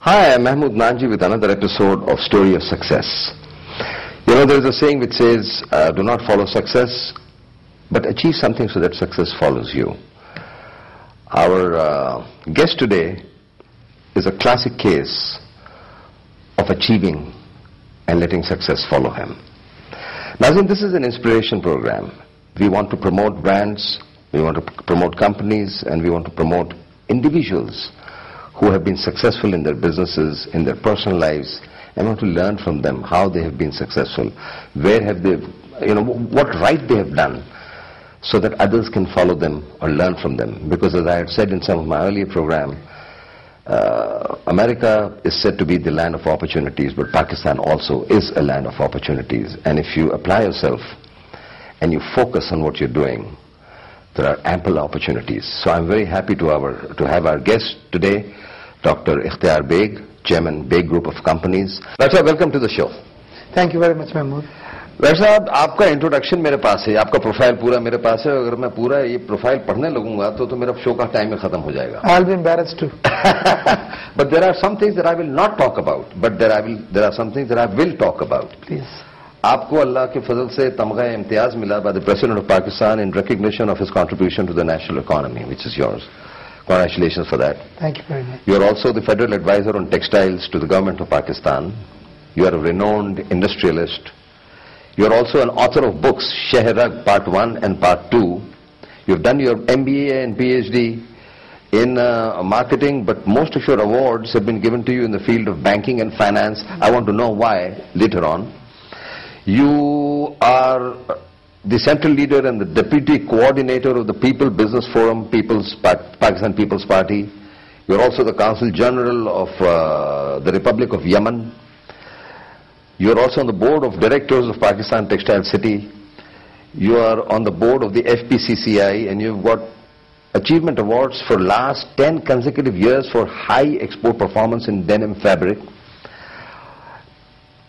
Hi, I'm Mahmood Nanji with another episode of Story of Success. You know, there is a saying which says, do not follow success, but achieve something so that success follows you. Our guest today is a classic case of achieving and letting success follow him. Nazim, this is an inspiration program. We want to promote brands, we want to promote companies, and we want to promote individuals who have been successful in their businesses, in their personal lives, and want to learn from them how they have been successful, where have they, what right they have done, so that others can follow them or learn from them. Because as I had said in some of my earlier program, America is said to be the land of opportunities, but Pakistan also is a land of opportunities. And if you apply yourself and you focus on what you're doing, there are ample opportunities. So I'm very happy to have our guest today, Dr. Ikhtiar Baig, Chairman, Baig Group of Companies. Dr. welcome to the show. Thank you very much, Mahmood. वैसे साहब, आपका introduction मेरे पास है, आपका profile पूरा मेरे पास है. अगर मैं पूरा ये प्रोफाइल पढ़ने लगूंगा तो मेरा शो का टाइम में खत्म हो जाएगा. I'll be embarrassed too. But there are some things that I will not talk about. But there are some things that I will talk about. Please. आपको अल्लाह के फजल से तमगा इम्तियाज मिला by the President of Pakistan in recognition of his contribution to the national economy, which is yours. Congratulations for that. Thank you very much. You are also the Federal Advisor on Textiles to the Government of Pakistan. You are a renowned industrialist. You are also an author of books, Shehrag Part 1 and Part 2. You have done your MBA and PhD in marketing, but most of your awards have been given to you in the field of banking and finance. I want to know why later on. You are the central leader and the deputy coordinator of the People Business Forum, Pakistan People's Party. You are also the Consul General of the Republic of Yemen. You are also on the board of directors of Pakistan Textile City. You are on the board of the FPCCI, and you've got achievement awards for last 10 consecutive years for high export performance in denim fabric.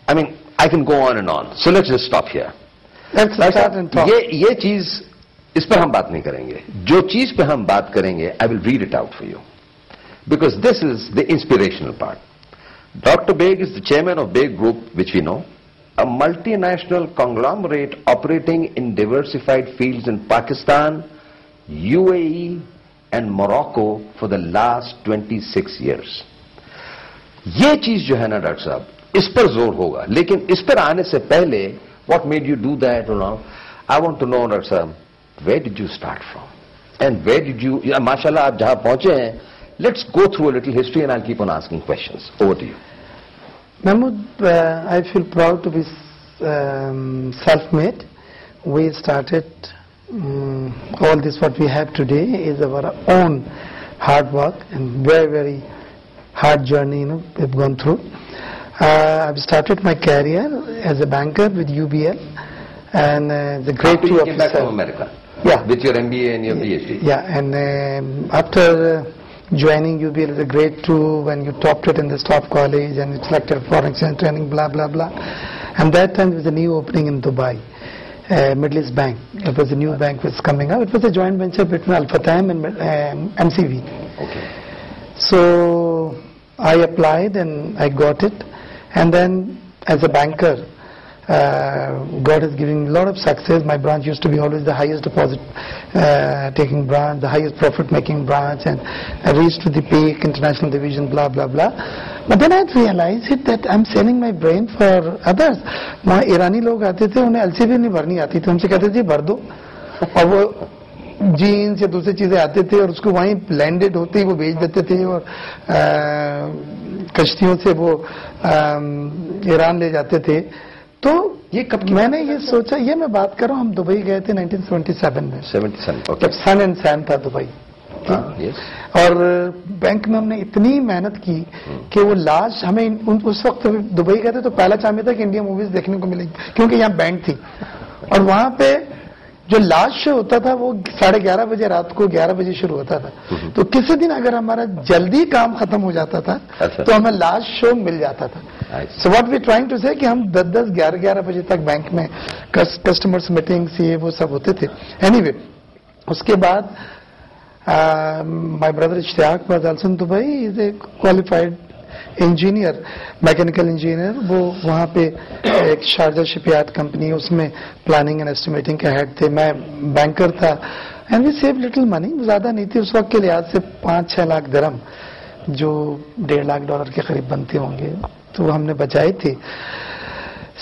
I mean, I can go on and on. So let's just stop here. Let's start and talk. ये चीज, इस पर हम बात नहीं करेंगे. जो चीज पे हम बात करेंगे, I will read it out for you. Because this is the inspirational part. Dr. Baig is the chairman of Baig Group, which we know, a multinational conglomerate operating in diversified fields in Pakistan, UAE and Morocco for the last 26 years. ये चीज जो है ना doctor साहब, इस पर जोर होगा. लेकिन इस पर आने से पहले, what made you do that, I want to know, Dr. Saab, where did you start from? And where did you, mashallah, आप जहां पहुंचे हैं, let's go through a little history and I'll keep on asking questions. Over to you. Mahmood, I feel proud to be self-made. We started, all this what we have today is our own hard work and very, very hard journey, we've gone through. I've started my career as a banker with UBL and the grade 2 officer. Came back from America? Yeah. With your MBA and your PhD? Yeah, and after joining UBL as a grade 2, when you topped it in the staff college and you selected foreign exchange training, blah, blah, blah. And that time there was a new opening in Dubai, Middle East Bank. It was a new bank which was coming up. It was a joint venture between Al Fathem and MCV. Okay. So I applied and I got it. And then as a banker, God has given a lot of success. My branch used to be always the highest deposit taking branch, the highest profit making branch, and I reached to the peak international division, blah, blah, blah. But then I realized that I'm selling my brain for others. वहाँ ईरानी लोग आते थे, उन्हें LCV नहीं भरनी आती थी, उनसे कहते थे भर दो, और वो जीन्स या दूसरी चीजें आते थे और उसको वहीं ब्लेंडेड होते ही वो बेच देते थे और कश्तियों से वो ईरान ले जाते थे. तो ये कब मैंने ये सोचा, ये मैं बात कर रहा हूँ, हम दुबई गए थे 1977 में. 77, okay. जब सन एंड सैम था दुबई. yes. और बैंक में हमने इतनी मेहनत की कि वो लास्ट हमें उस वक्त दुबई गए थे तो पहला चाहता था कि इंडिया मूवीज देखने को मिलेगी क्योंकि यहाँ बैंड थी. और वहां पे जो लास्ट शो होता था वो 11:30 बजे रात को 11 बजे शुरू होता था. तो किसी दिन अगर हमारा जल्दी काम खत्म हो जाता था तो हमें लास्ट शो मिल जाता था. So what we trying to say कि हम 10-10, 11-11 बजे तक बैंक में कस्टमर्स मीटिंग्स ये वो सब होते थे. एनीवे, उसके बाद my brother Ishtiaq was also in Dubai. He is a qualified engineer, mechanical engineer, वो वहाँ पे एक शारजा शिपयार्ड कंपनी है, उसमें प्लानिंग एंड एस्टिमेटिंग का हेड थे, मैं बैंकर था। And we save little money, ज्यादा नहीं थी उस वक्त के लिहाज से, 5-6 लाख दिरहम, जो $1.5 लाख के करीब बनते होंगे, तो वो हमने बचाई थी,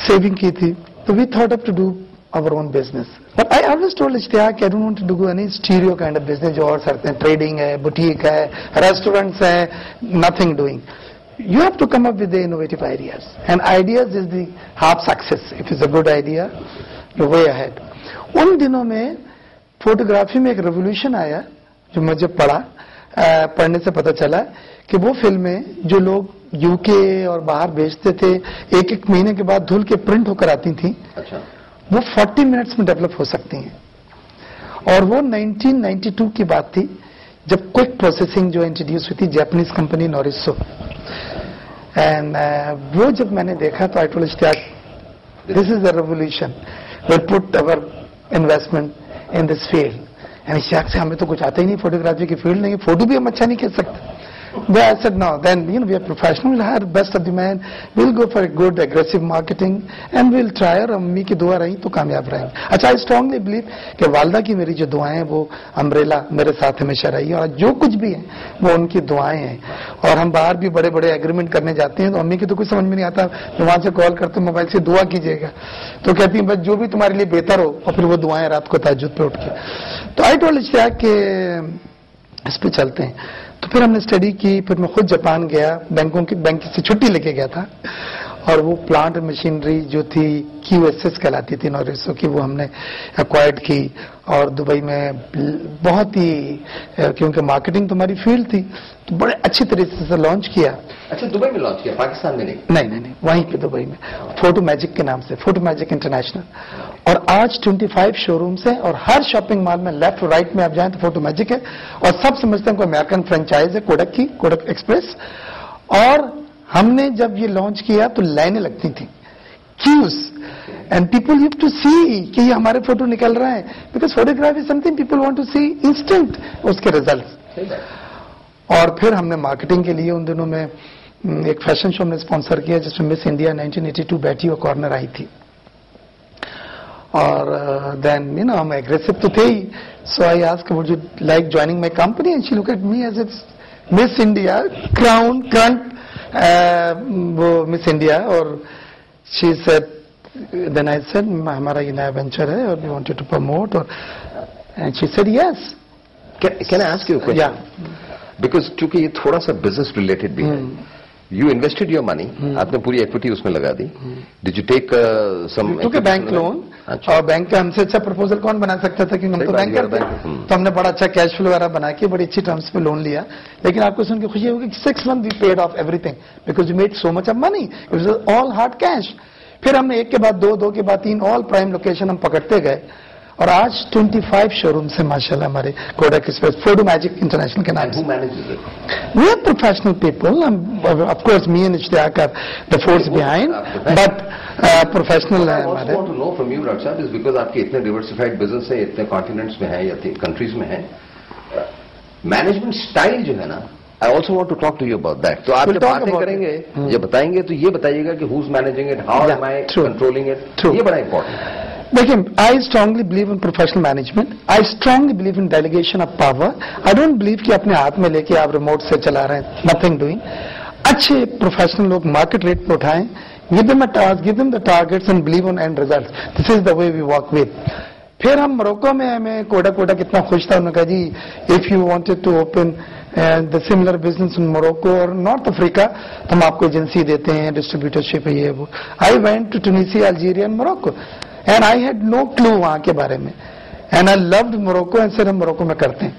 सेविंग की थी। तो we thought up to do our own business. But I always told Ishtiyaq, I don't want to do any stereo kind of business जो और सकते हैं, ट्रेडिंग है, बुटीक है, रेस्टोरेंट्स है, nothing doing. You have to come up with the innovative ideas. And ideas is the half success. If it's a good idea, you're way ahead. उन दिनों में फोटोग्राफी में एक रेवोल्यूशन आया, जो मुझे पढ़ने से पता चला कि वो फिल्में जो लोग यूके और बाहर भेजते थे, एक महीने के बाद धुल के प्रिंट होकर आती थी, अच्छा, वो 40 मिनट्स में डेवलप हो सकती हैं। और वो 1992 की बात थी, जब क्विक प्रोसेसिंग जो इंट्रोड्यूस हुई थी, जापानीज कंपनी नोरिसो। एंड वो जब मैंने देखा तो I told Ishtiaq, this is the revolution, we put our investment in this field. And Ishtiaq से हमें तो कुछ आता ही नहीं, फोटोग्राफी की फील्ड नहीं, फोटो भी हम अच्छा नहीं खींच सकते। But I said, no, then, we are professional, we'll hire best of the man, we'll go for a good, aggressive marketing, and we'll try, और अम्मी की दुआ रही तो कामयाब रहेंगे। अच्छा, I strongly believe कि वालदा की मेरी जो दुआएं हैं, वो अम्ब्रेला मेरे साथ हमेशा रही है, और जो कुछ भी है, वो उनकी दुआएं हैं। और हम बाहर भी बड़े बड़े एग्रीमेंट करने जाते हैं, तो अम्मी की तो कुछ समझ में नहीं आता, तो वहां से कॉल करते मोबाइल से, दुआ कीजिएगा, तो कहती है बस जो भी तुम्हारे लिए बेहतर हो, और फिर वो दुआएं रात को तहज्जुद पे उठ के। तो आई टोल्ड इश्तियाक के इस पे चलते हैं। तो फिर हमने स्टडी की, फिर मैं खुद जापान गया, बैंक से छुट्टी लेके गया था, और वो प्लांट मशीनरी जो थी QSS कहलाती थी नोरिसो की, वो हमने एक्वायर्ड की, और दुबई में बहुत ही, क्योंकि मार्केटिंग तो हमारी फील्ड थी, तो बड़े अच्छी तरीके से लॉन्च किया। अच्छा, दुबई में लॉन्च किया, पाकिस्तान में नहीं? नहीं, वहीं पे दुबई में, फोटो मैजिक के नाम से, फोटो मैजिक इंटरनेशनल। और आज 25 शोरूम्स हैं, और हर शॉपिंग मॉल में लेफ्ट राइट में आप जाएं तो फोटो मैजिक है, और सब समझते हैं कोई अमेरिकन फ्रेंचाइज है कोडक की, कोडक एक्सप्रेस। और हमने जब ये लॉन्च किया तो लाइनें लगती थी, क्यूज, एंड पीपल यूव टू सी कि ये हमारे फोटो निकल रहे हैं, because photography is something people want to see instant उसके रिजल्ट्स। और फिर हमने मार्केटिंग के लिए उन दिनों में एक फैशन शो हमने स्पॉन्सर किया, जिसमें मिस इंडिया 1982 बैठी और कॉर्नर आई थी। और देन हम एग्रेसिव तो थे ही, so I asked would you like joining my company, and she look at me as it's Miss India crown current, वो मिस इंडिया। और she said, then I said हमारा ये नया वेंचर है और we want you to promote, और and she said yes. Can I ask you a question? Because चूंकि ये थोड़ा सा बिजनेस रिलेटेड भी है, यू इन्वेस्टेड योर मनी, आपने पूरी इक्विटी उसमें लगा दी, did you take some bank loan? और बैंक का हमसे अच्छा प्रपोजल कौन बना सकता था, क्योंकि हम तो बैंकर थे, तो हमने बड़ा अच्छा कैश फ्लो वगैरह बना के बड़ी अच्छी टर्म्स पे लोन लिया। लेकिन आपको सुन के खुशी होगी कि 6 months we paid off everything, because you made so much of money, it was all hard cash. फिर हमने एक के बाद दो के बाद 3 ऑल प्राइम लोकेशन हम पकड़ते गए, और आज 25 शोरूम से माशाल्लाह हमारे Kodak Express, Photo Magic International के नाम से। We are professional people, of course me and Ishtiaq are the force behind, but professional है हमारे। I want to know from you doctor साहब, इज बिकॉज आपके इतने डिवर्सिफाइड बिजनेस है, इतने कॉन्टिनेंट्स में है या कंट्रीज में है, मैनेजमेंट स्टाइल जो है ना, I also want to talk to you about that. तो आप जब बातें करेंगे, ये बताएंगे, तो ये बताइएगा कि who is managing it, how am I controlling it, ये बड़ा इंपॉर्टेंट है। देखिए, I strongly believe in professional management, I strongly believe in delegation of power. I don't believe कि अपने हाथ में लेके आप रिमोट से चला रहे हैं, नथिंग डूइंग। अच्छे प्रोफेशनल लोग मार्केट रेट पे उठाएं, give them a task, give them the targets and believe on end results, this is the way we work with. फिर हम मोरक्को में, हमें कोडा कितना खुश था, उन्होंने कहा जी if you wanted to open the similar business in Morocco और नॉर्थ अफ्रीका, तो हम आपको एजेंसी देते हैं, डिस्ट्रीब्यूटरशिप है, ये वो। I went to Tunisia, Algeria and Morocco, and I had no clue वहां के बारे में, and I loved Morocco, and सिर्फ हम मोरक्को में करते हैं।